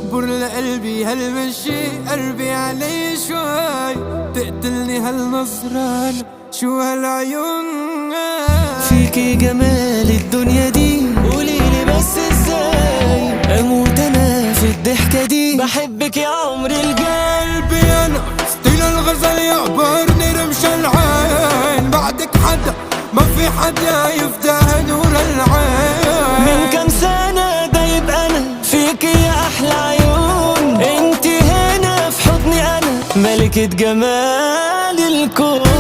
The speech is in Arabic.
تجبر لقلبي هالمشي، قلبي علي شوي تقتلني هالنظرة، شو هالعيون. فيكي جمال الدنيا دي، قوليلي بس ازاي اموت انا في الضحكة دي. بحبك يا عمري قلبي انا ستيل الغزل يعبرني رمش العين، بعدك حدا ما في حدا يفدى نور العين. من كم سنة دايب انا فيكي يا احلى عيون، انتي هنا في حضني انا ملكة جمال الكون.